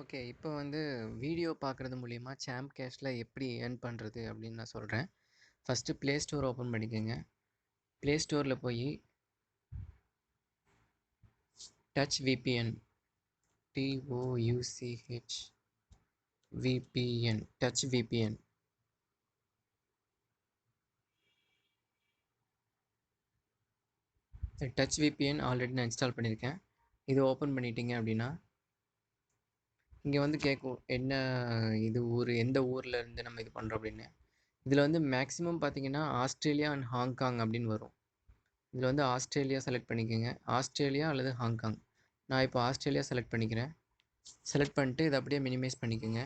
Okay. இப்போ வந்து video பார்க்குறது மூலியமா சாம்ப் கேஷ்ல எப்படி ஏர்ன் பண்ணுறது அப்படின்னு நான் சொல்கிறேன். ஃபஸ்ட்டு ப்ளே ஸ்டோர் ஓப்பன் பண்ணிக்கோங்க. ப்ளே ஸ்டோரில் போய் touch VPN TOUCH VPN touch VPN touch VPN already நான் இன்ஸ்டால் பண்ணியிருக்கேன். இது ஓப்பன் பண்ணிட்டீங்க அப்படின்னா இங்கே வந்து கேட்கும் என்ன இது ஊர், எந்த ஊரில் இருந்து நம்ம இது பண்ணுறோம் அப்படின்னு. இதில் வந்து மேக்ஸிமம் பார்த்தீங்கன்னா ஆஸ்திரேலியா அண்ட் ஹாங்காங் அப்படின்னு வரும். இதில் வந்து ஆஸ்திரேலியா செலக்ட் பண்ணிக்கோங்க. ஆஸ்திரேலியா அல்லது ஹாங்காங். நான் இப்போ ஆஸ்திரேலியா செலக்ட் பண்ணிக்கிறேன். செலக்ட் பண்ணிட்டு இதை அப்படியே மினிமைஸ் பண்ணிக்கோங்க.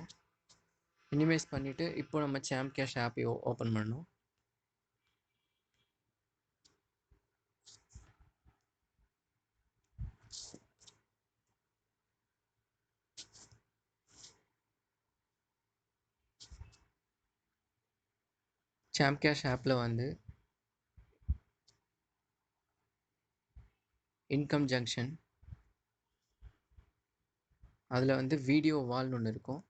மினிமைஸ் பண்ணிவிட்டு இப்போ நம்ம சாம்ப் கேஷ் ஆப்பை ஓப்பன் பண்ணணும். சாம்ப் கேஷ் ஆப்பில் வந்து இன்கம் ஜங்ஷன், அதில் வந்து வீடியோ வால்னு ஒன்று இருக்கும்.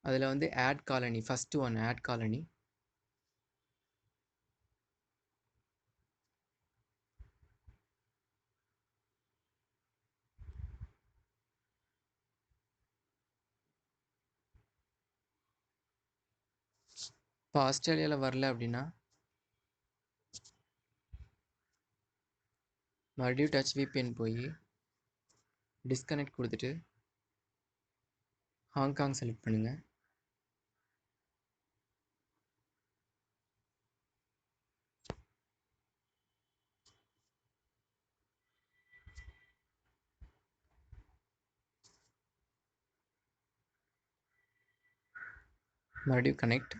அதில் வந்து ad colony, first one ad colony. இப்போ ஆஸ்திரேலியாவில் வரல அப்படின்னா மறுபடியும் டச் விபிஎன் போய் டிஸ்கனெக்ட் கொடுத்துட்டு ஹாங்காங் செலக்ட் பண்ணுங்கள். மறுபடியும் கனெக்ட்.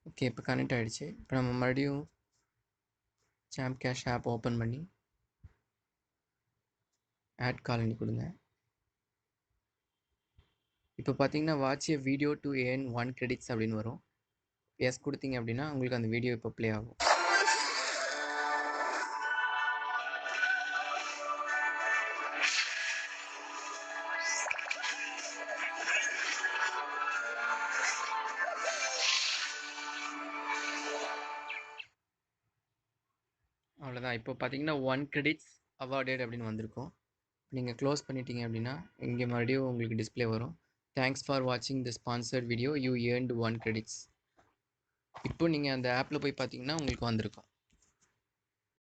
ஓகே, இப்போ கனெக்ட் ஆகிடுச்சு. இப்போ நம்ம மறுபடியும் சாம்ப் கேஷ் ஆப் ஓப்பன் பண்ணி ஆட் காலனி கொடுங்க. இப்போ பார்த்தீங்கன்னா watch a video to earn 1 credits அப்படின்னு வரும். எஸ் கொடுத்தீங்க அப்படின்னா உங்களுக்கு அந்த வீடியோ இப்போ ப்ளே ஆகும். அவ்வளோதான். இப்போ பார்த்தீங்கன்னா 1 கிரெடிட்ஸ் அவார்டட் அப்படின்னு வந்திருக்கும். நீங்கள் க்ளோஸ் பண்ணிட்டீங்க அப்படின்னா இங்கே மறுபடியும் உங்களுக்கு டிஸ்பிளே வரும். தேங்க்ஸ் ஃபார் வாட்சிங் the sponsored video, you earned 1 credits. இப்போ நீங்கள் அந்த ஆப்பில் போய் பார்த்தீங்கன்னா உங்களுக்கு வந்திருக்கும்.